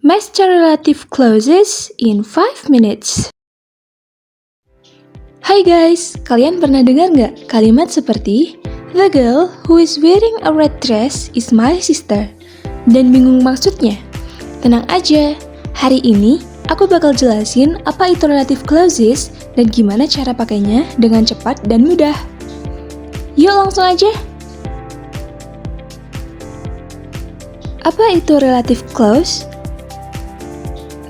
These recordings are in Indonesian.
Master relative clauses in 5 minutes. Hai guys, kalian pernah dengar nggak kalimat seperti The girl who is wearing a red dress is my sister? Dan bingung maksudnya? Tenang aja, hari ini aku bakal jelasin apa itu relative clauses dan gimana cara pakainya dengan cepat dan mudah. Yuk langsung aja. Apa itu relative clause?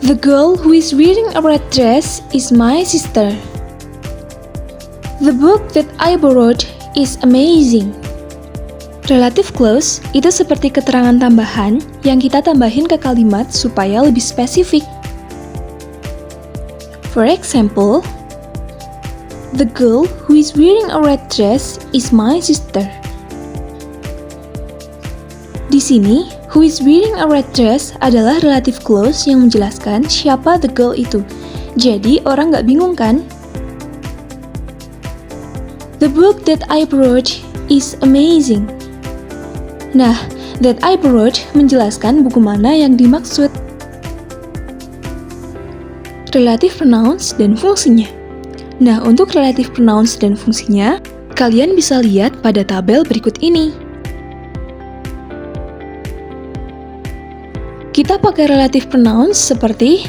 The girl who is wearing a red dress is my sister. The book that I borrowed is amazing. Relative clause itu seperti keterangan tambahan yang kita tambahin ke kalimat supaya lebih spesifik. For example, the girl who is wearing a red dress is my sister. Di sini, who is wearing a red dress adalah relative clause yang menjelaskan siapa the girl itu. Jadi, orang nggak bingung kan? The book that I borrowed is amazing. Nah, that I borrowed menjelaskan buku mana yang dimaksud. Relative pronouns dan fungsinya. Nah, untuk relative pronouns dan fungsinya, kalian bisa lihat pada tabel berikut ini. Kita pakai relative pronouns seperti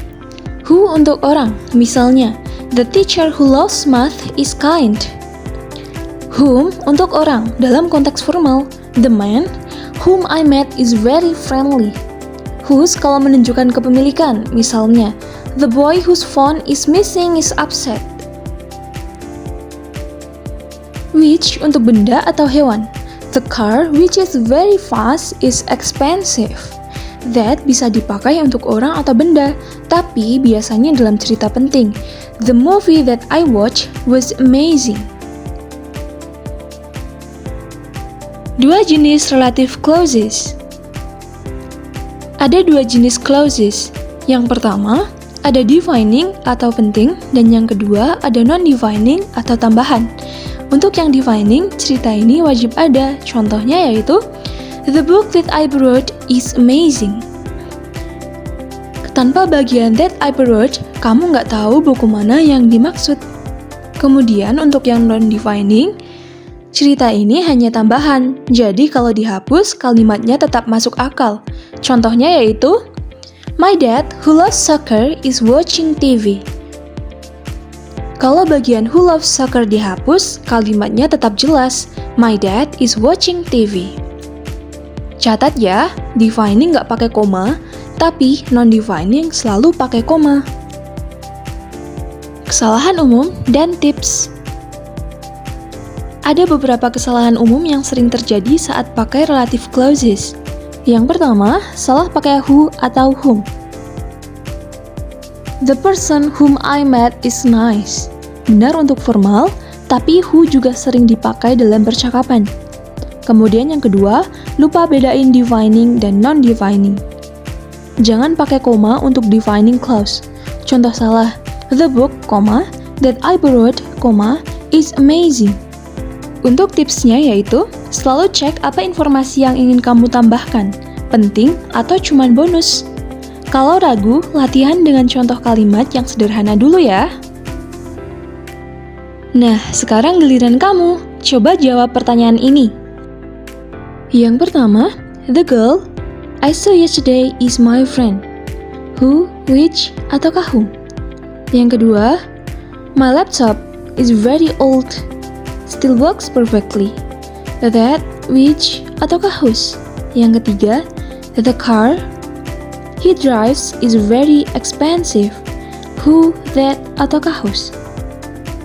who untuk orang, misalnya the teacher who loves math is kind. Whom untuk orang, dalam konteks formal, the man whom I met is very friendly. Whose kalau menunjukkan kepemilikan, misalnya the boy whose phone is missing is upset. Which untuk benda atau hewan, the car which is very fast is expensive. That bisa dipakai untuk orang atau benda, tapi biasanya dalam cerita penting. The movie that I watched was amazing. Dua jenis relative clauses. Ada dua jenis clauses. Yang pertama, ada defining atau penting, dan yang kedua ada non-defining atau tambahan. Untuk yang defining, cerita ini wajib ada. Contohnya yaitu The book that I borrowed is amazing. Tanpa bagian that I borrowed, kamu nggak tahu buku mana yang dimaksud. Kemudian untuk yang non-defining, cerita ini hanya tambahan. Jadi kalau dihapus, kalimatnya tetap masuk akal. Contohnya yaitu, My dad who loves soccer is watching TV. Kalau bagian who loves soccer dihapus, kalimatnya tetap jelas. My dad is watching TV. Catat ya, defining nggak pakai koma, tapi non-defining selalu pakai koma. Kesalahan umum dan tips. Ada beberapa kesalahan umum yang sering terjadi saat pakai relative clauses. Yang pertama, salah pakai who atau whom. The person whom I met is nice. Benar untuk formal, tapi who juga sering dipakai dalam percakapan. Kemudian yang kedua, lupa bedain defining dan non-defining. Jangan pakai koma untuk defining clause. Contoh salah, the book, that I borrowed, is amazing. Untuk tipsnya yaitu, selalu cek apa informasi yang ingin kamu tambahkan, penting atau cuman bonus. Kalau ragu, latihan dengan contoh kalimat yang sederhana dulu ya. Nah, sekarang giliran kamu. Coba jawab pertanyaan ini. Yang pertama, the girl I saw yesterday is my friend. Who, which, ataukah whom? Yang kedua, my laptop is very old, still works perfectly. That, which, ataukah whose? Yang ketiga, the car he drives is very expensive. Who, that, ataukah whose?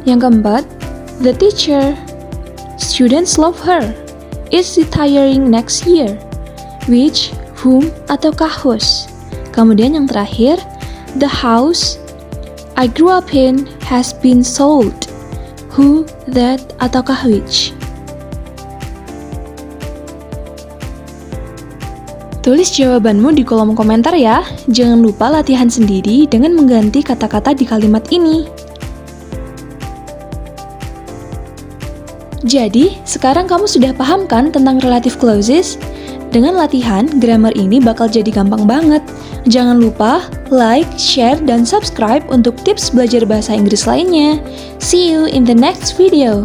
Yang keempat, the teacher students love her. Is retiring next year? Which, whom, ataukah whose? Kemudian yang terakhir, the house I grew up in has been sold. Who, that, ataukah which? Tulis jawabanmu di kolom komentar ya. Jangan lupa latihan sendiri dengan mengganti kata-kata di kalimat ini. Jadi, sekarang kamu sudah paham kan tentang relative clauses? Dengan latihan, grammar ini bakal jadi gampang banget. Jangan lupa like, share, dan subscribe untuk tips belajar bahasa Inggris lainnya. See you in the next video.